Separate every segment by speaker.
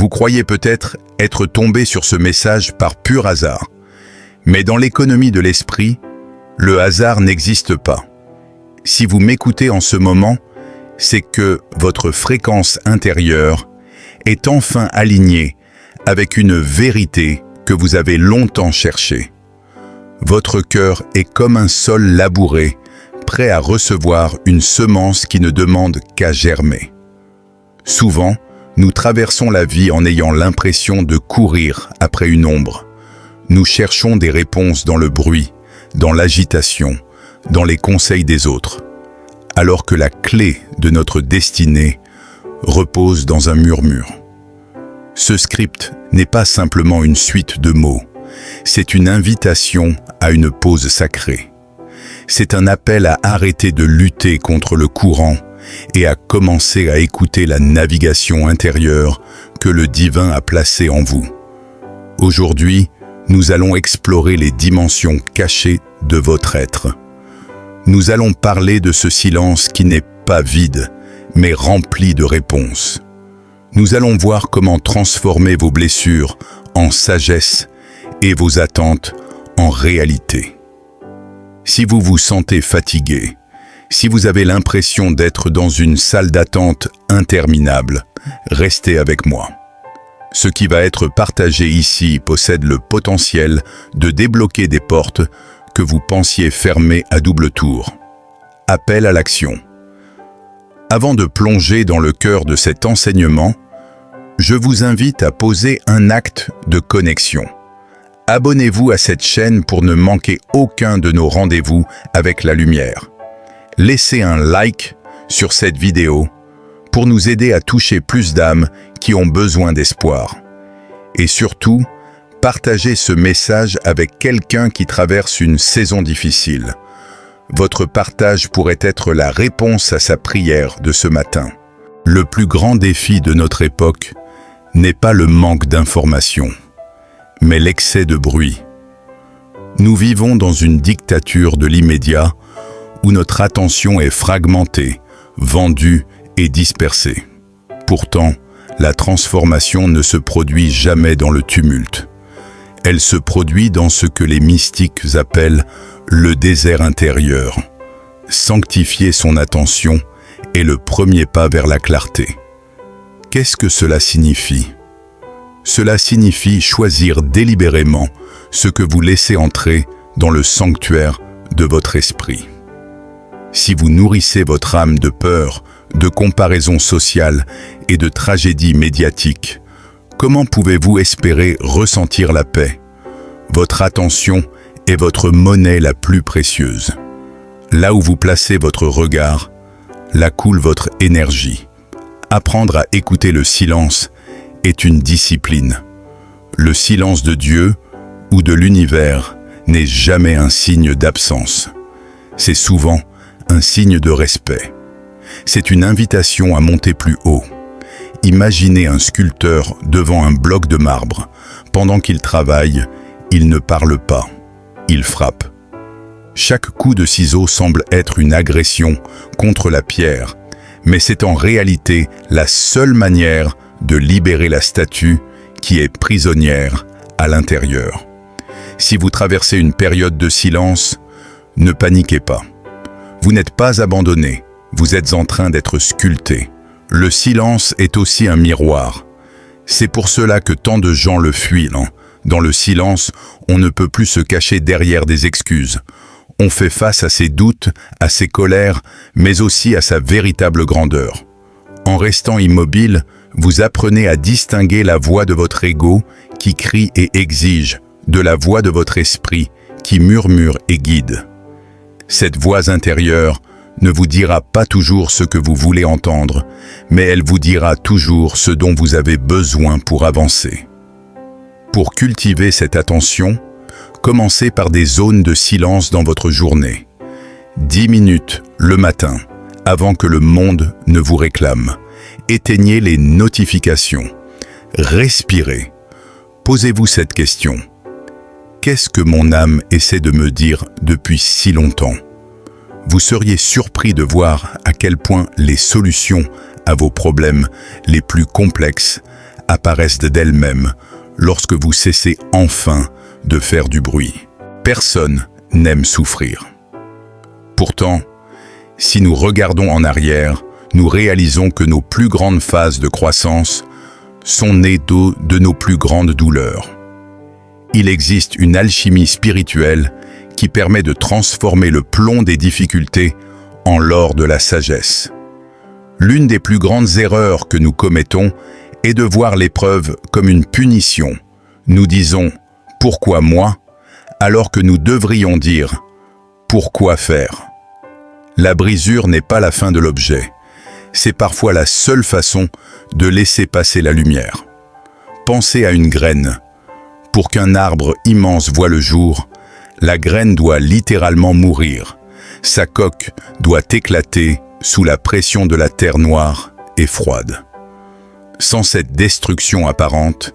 Speaker 1: Vous croyez peut-être être tombé sur ce message par pur hasard. Mais dans l'économie de l'esprit, le hasard n'existe pas. Si vous m'écoutez en ce moment, c'est que votre fréquence intérieure est enfin alignée avec une vérité que vous avez longtemps cherchée. Votre cœur est comme un sol labouré, prêt à recevoir une semence qui ne demande qu'à germer. Souvent, nous traversons la vie en ayant l'impression de courir après une ombre. Nous cherchons des réponses dans le bruit, dans l'agitation, dans les conseils des autres, alors que la clé de notre destinée repose dans un murmure. Ce script n'est pas simplement une suite de mots, c'est une invitation à une pause sacrée. C'est un appel à arrêter de lutter contre le courant et à commencer à écouter la navigation intérieure que le divin a placée en vous. Aujourd'hui, nous allons explorer les dimensions cachées de votre être. Nous allons parler de ce silence qui n'est pas vide, mais rempli de réponses. Nous allons voir comment transformer vos blessures en sagesse et vos attentes en réalité. Si vous vous sentez fatigué, si vous avez l'impression d'être dans une salle d'attente interminable, restez avec moi. Ce qui va être partagé ici possède le potentiel de débloquer des portes que vous pensiez fermées à double tour. Appel à l'action. Avant de plonger dans le cœur de cet enseignement, je vous invite à poser un acte de connexion. Abonnez-vous à cette chaîne pour ne manquer aucun de nos rendez-vous avec la lumière. Laissez un like sur cette vidéo pour nous aider à toucher plus d'âmes qui ont besoin d'espoir. Et surtout, partagez ce message avec quelqu'un qui traverse une saison difficile. Votre partage pourrait être la réponse à sa prière de ce matin. Le plus grand défi de notre époque n'est pas le manque d'informations, mais l'excès de bruit. Nous vivons dans une dictature de l'immédiat où notre attention est fragmentée, vendue et dispersée. Pourtant, la transformation ne se produit jamais dans le tumulte. Elle se produit dans ce que les mystiques appellent le désert intérieur. Sanctifier son attention est le premier pas vers la clarté. Qu'est-ce que cela signifie? Cela signifie choisir délibérément ce que vous laissez entrer dans le sanctuaire de votre esprit. Si vous nourrissez votre âme de peur, de comparaison sociale et de tragédie médiatique, comment pouvez-vous espérer ressentir la paix? Votre attention est votre monnaie la plus précieuse. Là où vous placez votre regard, là coule votre énergie. Apprendre à écouter le silence est une discipline. Le silence de Dieu ou de l'univers n'est jamais un signe d'absence. C'est souvent un signe de respect. C'est une invitation à monter plus haut. Imaginez un sculpteur devant un bloc de marbre. Pendant qu'il travaille, il ne parle pas, il frappe. Chaque coup de ciseau semble être une agression contre la pierre, mais c'est en réalité la seule manière de libérer la statue qui est prisonnière à l'intérieur. Si vous traversez une période de silence, ne paniquez pas. Vous n'êtes pas abandonné, vous êtes en train d'être sculpté. Le silence est aussi un miroir. C'est pour cela que tant de gens le fuient. Dans le silence, on ne peut plus se cacher derrière des excuses. On fait face à ses doutes, à ses colères, mais aussi à sa véritable grandeur. En restant immobile, vous apprenez à distinguer la voix de votre ego qui crie et exige, de la voix de votre esprit qui murmure et guide. Cette voix intérieure ne vous dira pas toujours ce que vous voulez entendre, mais elle vous dira toujours ce dont vous avez besoin pour avancer. Pour cultiver cette attention, commencez par des zones de silence dans votre journée. 10 minutes le matin, avant que le monde ne vous réclame. Éteignez les notifications. Respirez. Posez-vous cette question. Qu'est-ce que mon âme essaie de me dire depuis si longtemps? Vous seriez surpris de voir à quel point les solutions à vos problèmes les plus complexes apparaissent d'elles-mêmes lorsque vous cessez enfin de faire du bruit. Personne n'aime souffrir. Pourtant, si nous regardons en arrière, nous réalisons que nos plus grandes phases de croissance sont nées de nos plus grandes douleurs. Il existe une alchimie spirituelle qui permet de transformer le plomb des difficultés en l'or de la sagesse. L'une des plus grandes erreurs que nous commettons est de voir l'épreuve comme une punition. Nous disons « Pourquoi moi ?», alors que nous devrions dire « Pourquoi faire ?» La brisure n'est pas la fin de l'objet. C'est parfois la seule façon de laisser passer la lumière. Pensez à une graine. Pour qu'un arbre immense voie le jour, la graine doit littéralement mourir. Sa coque doit éclater sous la pression de la terre noire et froide. Sans cette destruction apparente,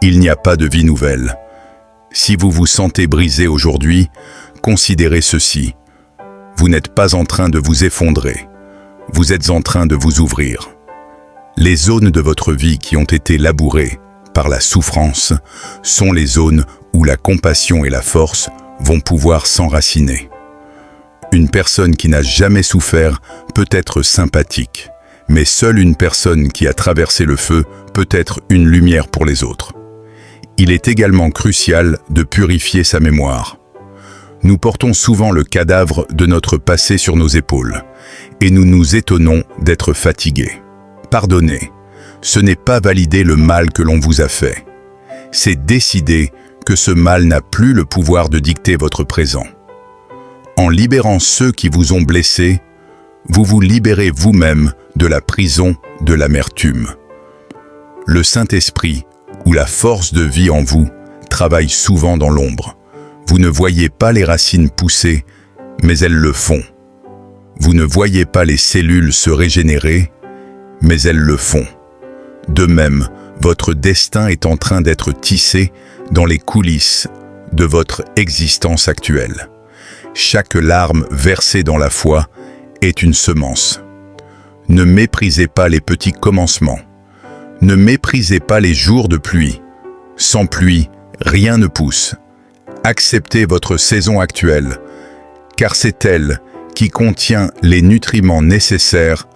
Speaker 1: il n'y a pas de vie nouvelle. Si vous vous sentez brisé aujourd'hui, considérez ceci. Vous n'êtes pas en train de vous effondrer. Vous êtes en train de vous ouvrir. Les zones de votre vie qui ont été labourées par la souffrance sont les zones où la compassion et la force vont pouvoir s'enraciner. Une personne qui n'a jamais souffert peut être sympathique, mais seule une personne qui a traversé le feu peut être une lumière pour les autres. Il est également crucial de purifier sa mémoire. Nous portons souvent le cadavre de notre passé sur nos épaules, et nous nous étonnons d'être fatigués. Pardonner, ce n'est pas valider le mal que l'on vous a fait. C'est décider que ce mal n'a plus le pouvoir de dicter votre présent. En libérant ceux qui vous ont blessés, vous vous libérez vous-même de la prison de l'amertume. Le Saint-Esprit, ou la force de vie en vous, travaille souvent dans l'ombre. Vous ne voyez pas les racines pousser, mais elles le font. Vous ne voyez pas les cellules se régénérer, mais elles le font. De même, votre destin est en train d'être tissé dans les coulisses de votre existence actuelle. Chaque larme versée dans la foi est une semence. Ne méprisez pas les petits commencements. Ne méprisez pas les jours de pluie. Sans pluie, rien ne pousse. Acceptez votre saison actuelle, car c'est elle qui contient les nutriments nécessaires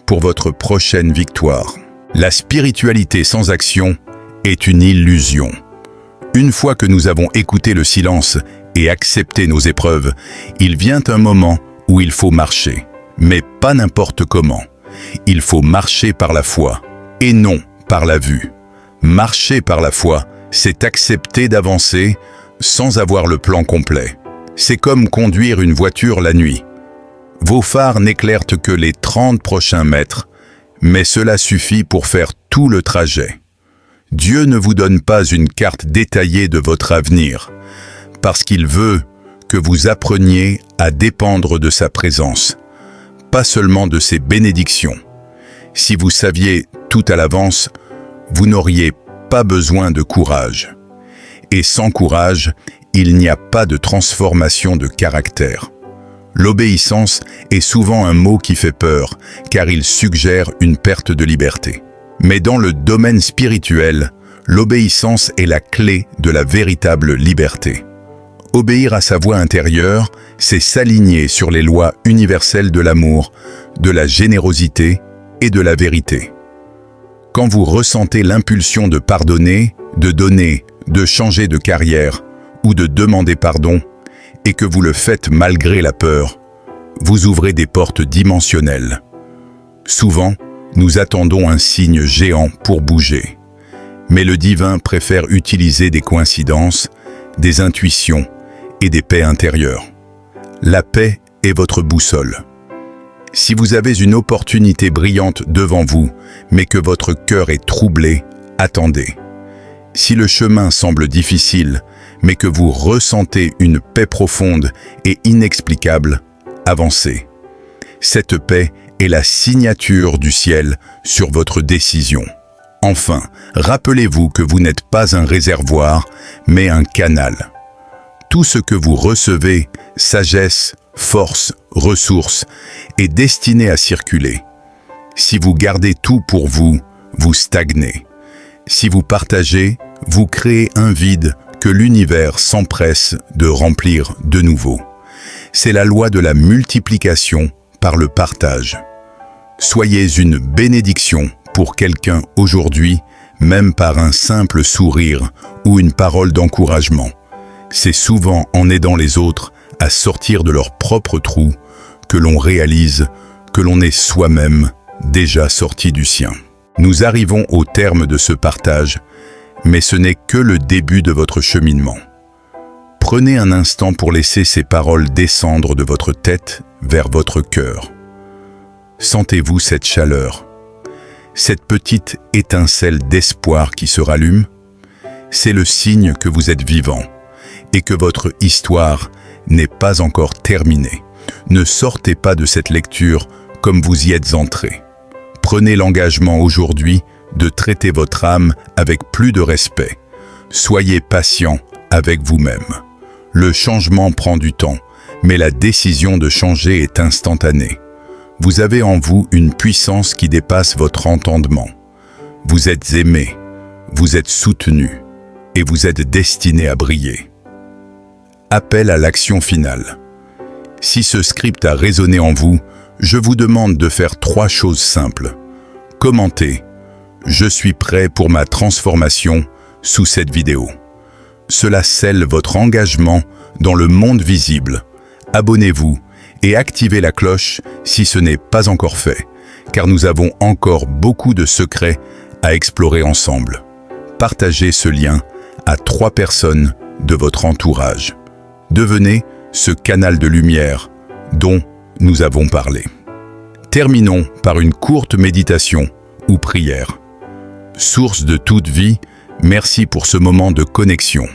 Speaker 1: pour votre prochaine victoire. La spiritualité sans action est une illusion. Une fois que nous avons écouté le silence et accepté nos épreuves, il vient un moment où il faut marcher, mais pas n'importe comment. Il faut marcher par la foi, et non par la vue. Marcher par la foi, c'est accepter d'avancer sans avoir le plan complet. C'est comme conduire une voiture la nuit. Vos phares n'éclairent que les 30 prochains mètres, mais cela suffit pour faire tout le trajet. Dieu ne vous donne pas une carte détaillée de votre avenir, parce qu'il veut que vous appreniez à dépendre de sa présence, pas seulement de ses bénédictions. Si vous saviez tout à l'avance, vous n'auriez pas besoin de courage. Et sans courage, il n'y a pas de transformation de caractère. L'obéissance est souvent un mot qui fait peur, car il suggère une perte de liberté. Mais dans le domaine spirituel, l'obéissance est la clé de la véritable liberté. Obéir à sa voix intérieure, c'est s'aligner sur les lois universelles de l'amour, de la générosité et de la vérité. Quand vous ressentez l'impulsion de pardonner, de donner, de changer de carrière ou de demander pardon, et que vous le faites malgré la peur, vous ouvrez des portes dimensionnelles. Souvent, nous attendons un signe géant pour bouger. Mais le divin préfère utiliser des coïncidences, des intuitions et des paix intérieures. La paix est votre boussole. Si vous avez une opportunité brillante devant vous, mais que votre cœur est troublé, attendez. Si le chemin semble difficile, mais que vous ressentez une paix profonde et inexplicable, avancez. Cette paix est la signature du ciel sur votre décision. Enfin, rappelez-vous que vous n'êtes pas un réservoir, mais un canal. Tout ce que vous recevez, sagesse, force, ressources, est destiné à circuler. Si vous gardez tout pour vous, vous stagnez. Si vous partagez, vous créez un vide que l'univers s'empresse de remplir de nouveau. C'est la loi de la multiplication par le partage. Soyez une bénédiction pour quelqu'un aujourd'hui, même par un simple sourire ou une parole d'encouragement. C'est souvent en aidant les autres à sortir de leur propre trou que l'on réalise que l'on est soi-même déjà sorti du sien. Nous arrivons au terme de ce partage, mais ce n'est que le début de votre cheminement. Prenez un instant pour laisser ces paroles descendre de votre tête vers votre cœur. Sentez-vous cette chaleur, cette petite étincelle d'espoir qui se rallume? C'est le signe que vous êtes vivant et que votre histoire n'est pas encore terminée. Ne sortez pas de cette lecture comme vous y êtes entré. Prenez l'engagement aujourd'hui de traiter votre âme avec plus de respect. Soyez patient avec vous-même. Le changement prend du temps, mais la décision de changer est instantanée. Vous avez en vous une puissance qui dépasse votre entendement. Vous êtes aimé, vous êtes soutenu et vous êtes destiné à briller. Appel à l'action finale. Si ce script a résonné en vous, je vous demande de faire 3 choses simples. Commentez « Je suis prêt pour ma transformation » sous cette vidéo. Cela scelle votre engagement dans le monde visible. Abonnez-vous et activez la cloche si ce n'est pas encore fait, car nous avons encore beaucoup de secrets à explorer ensemble. Partagez ce lien à 3 personnes de votre entourage. Devenez ce canal de lumière dont nous avons parlé. Terminons par une courte méditation ou prière. Source de toute vie, merci pour ce moment de connexion.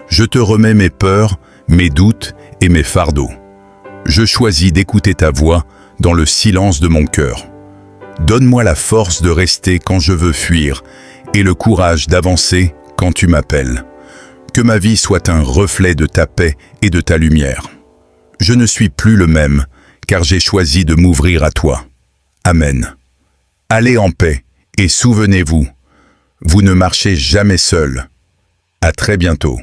Speaker 1: Je te remets mes peurs, mes doutes et mes fardeaux. Je choisis d'écouter ta voix dans le silence de mon cœur. Donne-moi la force de rester quand je veux fuir et le courage d'avancer quand tu m'appelles. Que ma vie soit un reflet de ta paix et de ta lumière. Je ne suis plus le même, car j'ai choisi de m'ouvrir à toi. Amen. Allez en paix et souvenez-vous, vous ne marchez jamais seul. À très bientôt.